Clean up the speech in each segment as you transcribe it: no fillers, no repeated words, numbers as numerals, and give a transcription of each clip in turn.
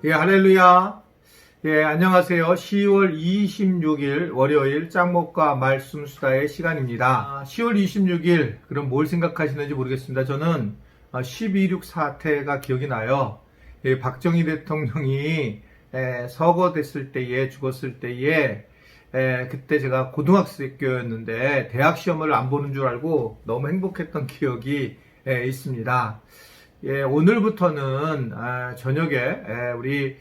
할렐루야. 안녕하세요. 10월 26일 월요일 짱목과 말씀 수다의 시간입니다. 10월 26일, 그럼 뭘 생각하시는지 모르겠습니다. 저는 12.16 사태가 기억이 나요. 박정희 대통령이 서거됐을 때에, 죽었을 때에, 그때 제가 고등학생였는데 대학 시험을 안 보는 줄 알고 너무 행복했던 기억이 있습니다. 오늘부터는 저녁에 우리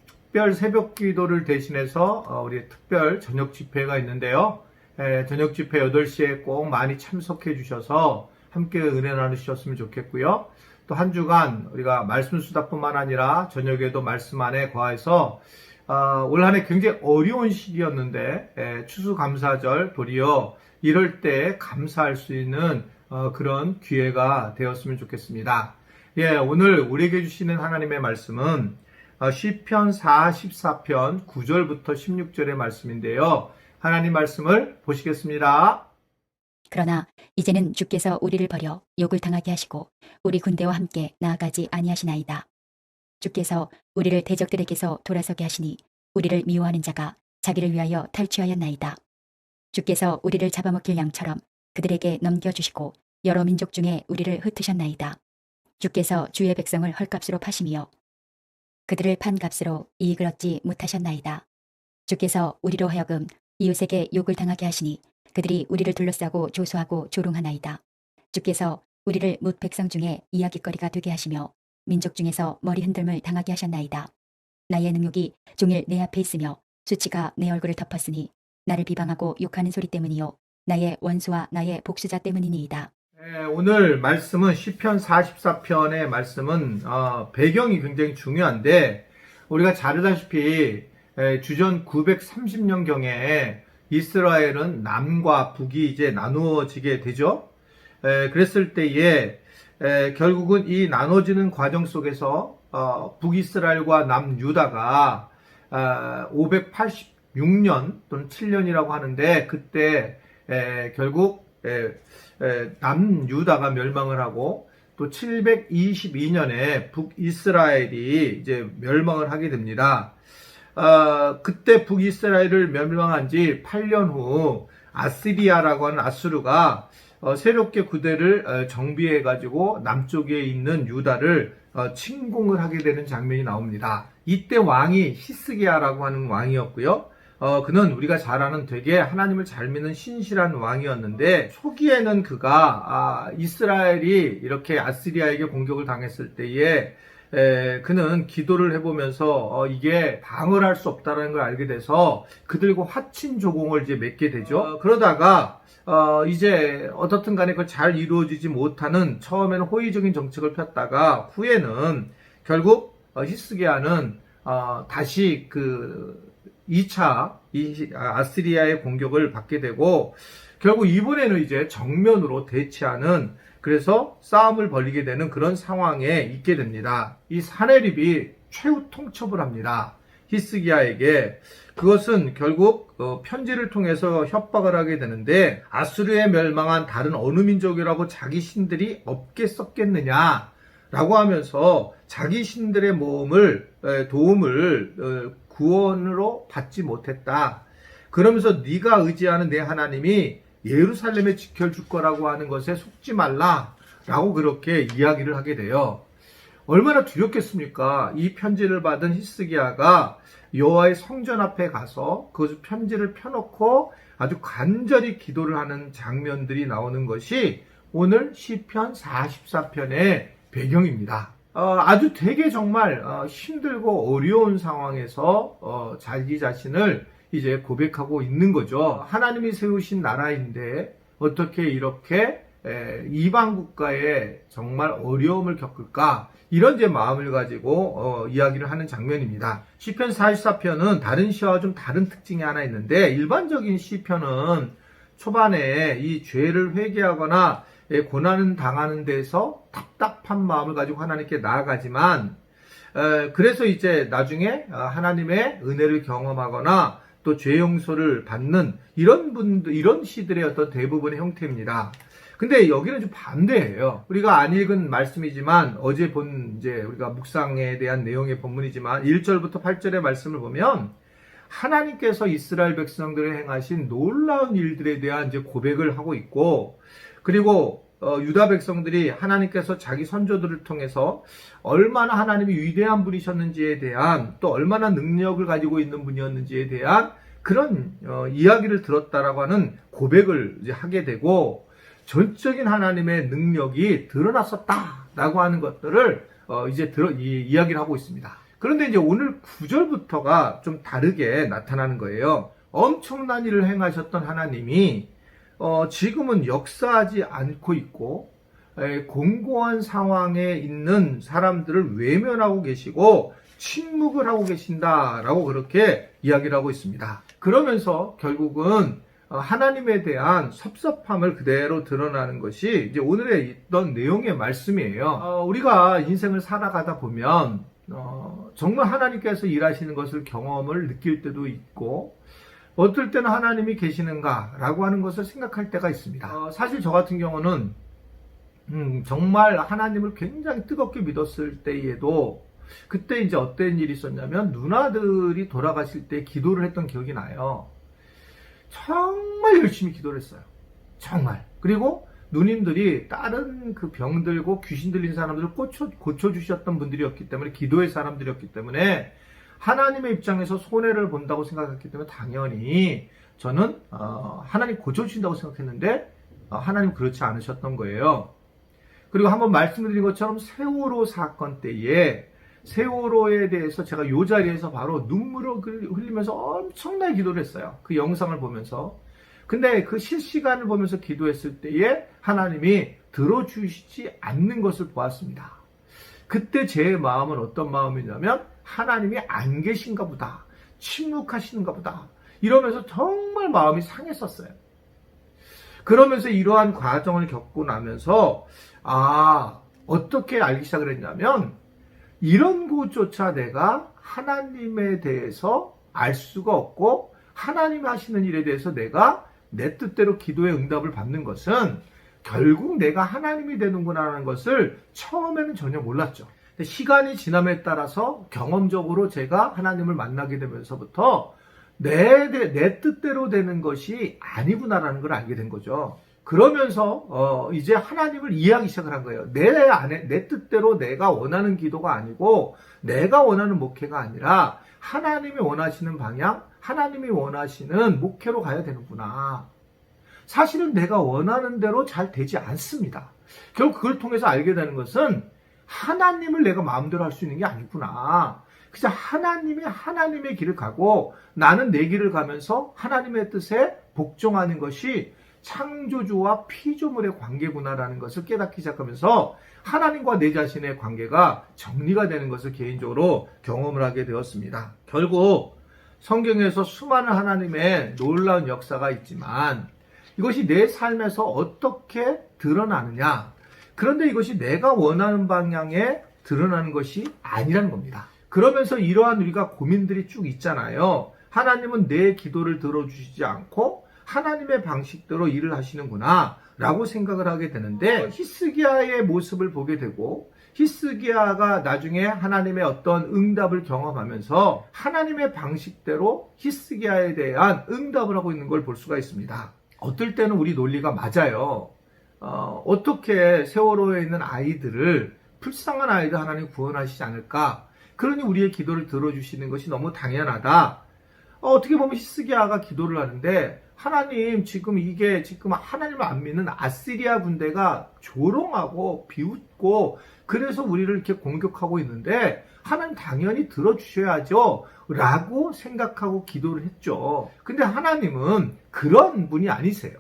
특별 새벽 기도를 대신해서 우리 특별 저녁 집회가 있는데요. 저녁 집회 8시에 꼭 많이 참석해 주셔서 함께 은혜 나누셨으면 좋겠고요. 또 한 주간 우리가 말씀 수다뿐만 아니라 저녁에도 말씀 안에 거해서 올 한 해 굉장히 어려운 시기였는데 추수감사절 도리어 이럴 때 감사할 수 있는 그런 기회가 되었으면 좋겠습니다. 오늘 우리에게 주시는 하나님의 말씀은 시편 44편 9절부터 16절의 말씀인데요. 하나님 말씀을 보시겠습니다. 그러나 이제는 주께서 우리를 버려 욕을 당하게 하시고 우리 군대와 함께 나아가지 아니하시나이다. 주께서 우리를 대적들에게서 돌아서게 하시니 우리를 미워하는 자가 자기를 위하여 탈취하였나이다. 주께서 우리를 잡아먹힐 양처럼 그들에게 넘겨주시고 여러 민족 중에 우리를 흩으셨나이다. 주께서 주의 백성을 헐값으로 파심이요 그들을 판 값으로 이익을 얻지 못하셨나이다. 주께서 우리로 하여금 이웃에게 욕을 당하게 하시니 그들이 우리를 둘러싸고 조소하고 조롱하나이다. 주께서 우리를 뭇 백성 중에 이야깃거리가 되게 하시며 민족 중에서 머리 흔들물 당하게 하셨나이다. 나의 능욕이 종일 내 앞에 있으며 수치가 내 얼굴을 덮었으니 나를 비방하고 욕하는 소리 때문이요 나의 원수와 나의 복수자 때문이니이다. 오늘 말씀은 시편 44편의 말씀은 배경이 굉장히 중요한데 우리가 잘 알다시피 주전 930년경에 이스라엘은 남과 북이 이제 나누어지게 되죠. 그랬을 때에 결국은 이 나눠지는 과정 속에서 북이스라엘과 남유다가 586년 또는 7년이라고 하는데 그때 결국 남유다가 멸망을 하고 또 722년에 북이스라엘이 이제 멸망을 하게 됩니다. 그때 북이스라엘을 멸망한 지 8년 후 아시리아라고 하는 아수르가 새롭게 구대를 정비해 가지고 남쪽에 있는 유다를 침공을 하게 되는 장면이 나옵니다. 이때 왕이 히스기야라고 하는 왕이었고요. 그는 우리가 잘 아는 되게 하나님을 잘 믿는 신실한 왕이었는데 초기에는 그가 이스라엘이 이렇게 아시리아에게 공격을 당했을 때에 그는 기도를 해보면서 이게 방어를 할 수 없다는 걸 알게 돼서 그들과 화친 조공을 이제 맺게 되죠. 그러다가 이제 어떻든 간에 그걸 잘 이루어지지 못하는 처음에는 호의적인 정책을 폈다가 후에는 결국 히스기야는 다시 그 2차 아시리아의 공격을 받게 되고 결국 이번에는 이제 정면으로 대치하는 그래서 싸움을 벌이게 되는 그런 상황에 있게 됩니다. 이 사내립이 최후 통첩을 합니다. 히스기야에게. 그것은 결국 편지를 통해서 협박을 하게 되는데 아수르에 멸망한 다른 어느 민족이라고 자기 신들이 없게 썼겠느냐라고 하면서 자기 신들의 도움을 구원으로 받지 못했다. 그러면서 네가 의지하는 내 하나님이 예루살렘에 지켜줄 거라고 하는 것에 속지 말라 라고 그렇게 이야기를 하게 돼요. 얼마나 두렵겠습니까? 이 편지를 받은 히스기야가 여호와의 성전 앞에 가서 그 편지를 펴놓고 아주 간절히 기도를 하는 장면들이 나오는 것이 오늘 시편 44편의 배경입니다. 아주 되게 정말 힘들고 어려운 상황에서 자기 자신을 이제 고백하고 있는 거죠. 하나님이 세우신 나라인데 어떻게 이렇게 이방 국가에 정말 어려움을 겪을까? 이런 제 마음을 가지고 이야기를 하는 장면입니다. 시편 44편은 다른 시와 좀 다른 특징이 하나 있는데 일반적인 시편은 초반에 이 죄를 회개하거나 고난을 당하는 데서 답답한 마음을 가지고 하나님께 나아가지만 그래서 이제 나중에 하나님의 은혜를 경험하거나 또 죄 용서를 받는 이런 시들의 어떤 대부분의 형태입니다. 근데 여기는 좀 반대예요. 우리가 안 읽은 말씀이지만 어제 본 이제 우리가 묵상에 대한 내용의 본문이지만 1절부터 8절의 말씀을 보면 하나님께서 이스라엘 백성들을 행하신 놀라운 일들에 대한 이제 고백을 하고 있고, 그리고 유다 백성들이 하나님께서 자기 선조들을 통해서 얼마나 하나님이 위대한 분이셨는지에 대한, 또 얼마나 능력을 가지고 있는 분이었는지에 대한 그런 이야기를 들었다라고 하는 고백을 이제 하게 되고, 전적인 하나님의 능력이 드러났었다라고 하는 것들을 이제 이야기를 하고 있습니다. 그런데 이제 오늘 9절부터가 좀 다르게 나타나는 거예요. 엄청난 일을 행하셨던 하나님이 지금은 역사하지 않고 있고 공고한 상황에 있는 사람들을 외면하고 계시고 침묵을 하고 계신다라고 그렇게 이야기를 하고 있습니다. 그러면서 결국은 하나님에 대한 섭섭함을 그대로 드러나는 것이 이제 오늘의 있던 내용의 말씀이에요. 우리가 인생을 살아가다 보면 정말 하나님께서 일하시는 것을 경험을 느낄 때도 있고, 어떨 때는 하나님이 계시는가라고 하는 것을 생각할 때가 있습니다. 사실 저 같은 경우는 정말 하나님을 굉장히 뜨겁게 믿었을 때에도 그때 이제 어떤 일이 있었냐면 누나들이 돌아가실 때 기도를 했던 기억이 나요. 정말 열심히 기도를 했어요. 정말. 그리고 누님들이 다른 그 병들고 귀신 들린 사람들을 고쳐주셨던 분들이었기 때문에, 기도의 사람들이었기 때문에 하나님의 입장에서 손해를 본다고 생각했기 때문에 당연히 저는 하나님 고쳐주신다고 생각했는데 하나님 그렇지 않으셨던 거예요. 그리고 한번 말씀드린 것처럼 세월호 사건 때에 세월호에 대해서 제가 이 자리에서 바로 눈물을 흘리면서 엄청나게 기도를 했어요. 그 영상을 보면서. 근데 그 실시간을 보면서 기도했을 때에 하나님이 들어주시지 않는 것을 보았습니다. 그때 제 마음은 어떤 마음이냐면 하나님이 안 계신가 보다, 침묵하시는가 보다, 이러면서 정말 마음이 상했었어요. 그러면서 이러한 과정을 겪고 나면서 어떻게 알기 시작을 했냐면, 이런 것조차 내가 하나님에 대해서 알 수가 없고 하나님이 하시는 일에 대해서 내가 내 뜻대로 기도의 응답을 받는 것은 결국 내가 하나님이 되는구나라는 것을 처음에는 전혀 몰랐죠. 시간이 지남에 따라서 경험적으로 제가 하나님을 만나게 되면서부터 내 뜻대로 되는 것이 아니구나라는 걸 알게 된 거죠. 그러면서 이제 하나님을 이해하기 시작을 한 거예요. 내 뜻대로 내가 원하는 기도가 아니고 내가 원하는 목회가 아니라 하나님이 원하시는 방향, 하나님이 원하시는 목회로 가야 되는구나. 사실은 내가 원하는 대로 잘 되지 않습니다. 결국 그걸 통해서 알게 되는 것은 하나님을 내가 마음대로 할 수 있는 게 아니구나. 그래서 하나님이 하나님의 길을 가고 나는 내 길을 가면서 하나님의 뜻에 복종하는 것이 창조주와 피조물의 관계구나라는 것을 깨닫기 시작하면서 하나님과 내 자신의 관계가 정리가 되는 것을 개인적으로 경험을 하게 되었습니다. 결국 성경에서 수많은 하나님의 놀라운 역사가 있지만 이것이 내 삶에서 어떻게 드러나느냐, 그런데 이것이 내가 원하는 방향에 드러나는 것이 아니라는 겁니다. 그러면서 이러한 우리가 고민들이 쭉 있잖아요. 하나님은 내 기도를 들어주시지 않고 하나님의 방식대로 일을 하시는구나 라고 생각을 하게 되는데, 히스기야의 모습을 보게 되고 히스기야가 나중에 하나님의 어떤 응답을 경험하면서 하나님의 방식대로 히스기야에 대한 응답을 하고 있는 걸 볼 수가 있습니다. 어떨 때는 우리 논리가 맞아요. 어떻게 세월호에 있는 아이들을, 불쌍한 아이들 하나님 구원하시지 않을까? 그러니 우리의 기도를 들어주시는 것이 너무 당연하다. 어떻게 보면 히스기야가 기도를 하는데 하나님 지금 하나님을 안 믿는 아시리아 군대가 조롱하고 비웃고 그래서 우리를 이렇게 공격하고 있는데 하나님 당연히 들어주셔야죠 라고 생각하고 기도를 했죠. 근데 하나님은 그런 분이 아니세요.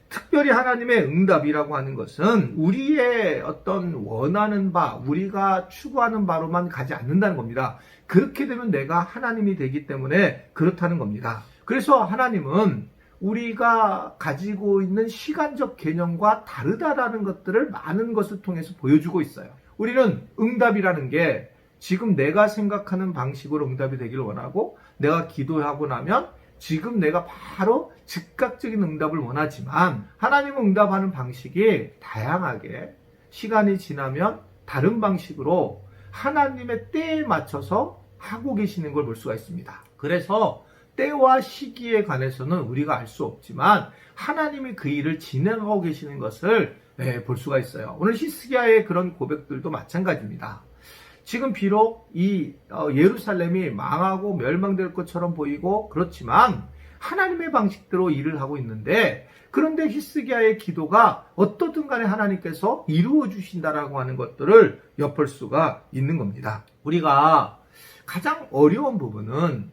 특별히 하나님의 응답이라고 하는 것은 우리의 어떤 원하는 바, 우리가 추구하는 바로만 가지 않는다는 겁니다. 그렇게 되면 내가 하나님이 되기 때문에 그렇다는 겁니다. 그래서 하나님은 우리가 가지고 있는 시간적 개념과 다르다라는 것들을 많은 것을 통해서 보여주고 있어요. 우리는 응답이라는 게 지금 내가 생각하는 방식으로 응답이 되기를 원하고 내가 기도하고 나면 지금 내가 바로 즉각적인 응답을 원하지만 하나님은 응답하는 방식이 다양하게 시간이 지나면 다른 방식으로 하나님의 때에 맞춰서 하고 계시는 걸 볼 수가 있습니다. 그래서 때와 시기에 관해서는 우리가 알 수 없지만 하나님이 그 일을 진행하고 계시는 것을 볼 수가 있어요. 오늘 히스기야의 그런 고백들도 마찬가지입니다. 지금 비록 이 예루살렘이 망하고 멸망될 것처럼 보이고 그렇지만 하나님의 방식대로 일을 하고 있는데, 그런데 히스기야의 기도가 어떻든 간에 하나님께서 이루어 주신다라고 하는 것들을 엿볼 수가 있는 겁니다. 우리가 가장 어려운 부분은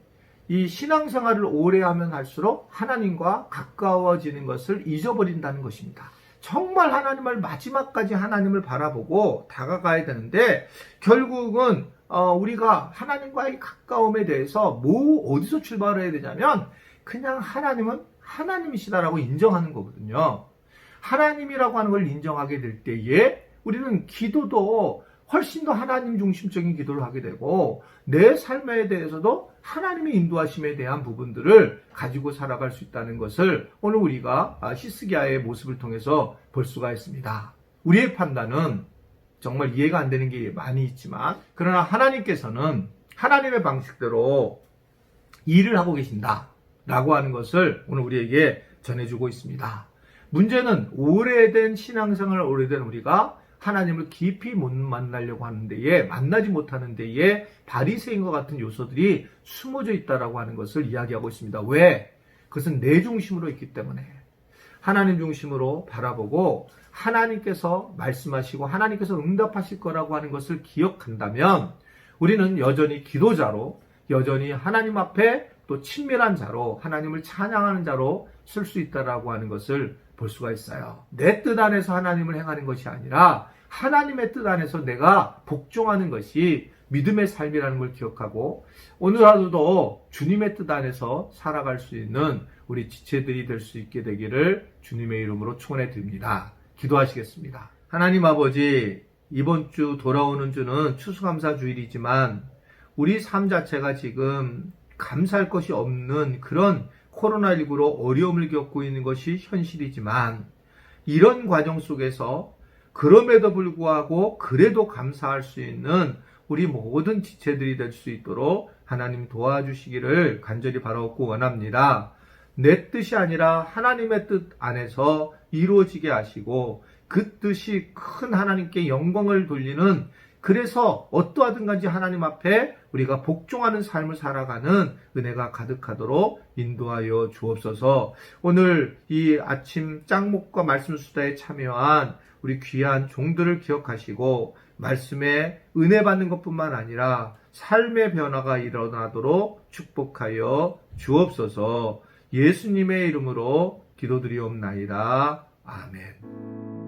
이 신앙생활을 오래 하면 할수록 하나님과 가까워지는 것을 잊어버린다는 것입니다. 정말 하나님을 마지막까지 하나님을 바라보고 다가가야 되는데, 결국은 우리가 하나님과의 가까움에 대해서 어디서 출발해야 되냐면 그냥 하나님은 하나님이시다라고 인정하는 거거든요. 하나님이라고 하는 걸 인정하게 될 때에 우리는 기도도 훨씬 더 하나님 중심적인 기도를 하게 되고, 내 삶에 대해서도 하나님의 인도하심에 대한 부분들을 가지고 살아갈 수 있다는 것을 오늘 우리가 히스기야의 모습을 통해서 볼 수가 있습니다. 우리의 판단은 정말 이해가 안 되는 게 많이 있지만, 그러나 하나님께서는 하나님의 방식대로 일을 하고 계신다라고 하는 것을 오늘 우리에게 전해주고 있습니다. 문제는 오래된 신앙생활을 오래된 우리가 하나님을 깊이 못 만나려고 하는 데에, 만나지 못하는 데에 바리새인과 같은 요소들이 숨어져 있다라고 하는 것을 이야기하고 있습니다. 왜? 그것은 내 중심으로 있기 때문에. 하나님 중심으로 바라보고 하나님께서 말씀하시고 하나님께서 응답하실 거라고 하는 것을 기억한다면 우리는 여전히 기도자로, 여전히 하나님 앞에 또 친밀한 자로, 하나님을 찬양하는 자로 쓸 수 있다라고 하는 것을 볼 수가 있어요. 내 뜻 안에서 하나님을 행하는 것이 아니라 하나님의 뜻 안에서 내가 복종하는 것이 믿음의 삶이라는 걸 기억하고, 오늘 하루도 주님의 뜻 안에서 살아갈 수 있는 우리 지체들이 될 수 있게 되기를 주님의 이름으로 축원해 드립니다. 기도하시겠습니다. 하나님 아버지, 이번 주 돌아오는 주는 추수감사 주일이지만 우리 삶 자체가 지금 감사할 것이 없는 그런 코로나19로 어려움을 겪고 있는 것이 현실이지만, 이런 과정 속에서 그럼에도 불구하고 그래도 감사할 수 있는 우리 모든 지체들이 될 수 있도록 하나님 도와주시기를 간절히 바라옵고 원합니다. 내 뜻이 아니라 하나님의 뜻 안에서 이루어지게 하시고, 그 뜻이 큰 하나님께 영광을 돌리는, 그래서 어떠하든 간지 하나님 앞에 우리가 복종하는 삶을 살아가는 은혜가 가득하도록 인도하여 주옵소서. 오늘 이 아침 짱목과 말씀 수다에 참여한 우리 귀한 종들을 기억하시고 말씀에 은혜 받는 것뿐만 아니라 삶의 변화가 일어나도록 축복하여 주옵소서. 예수님의 이름으로 기도드리옵나이다. 아멘.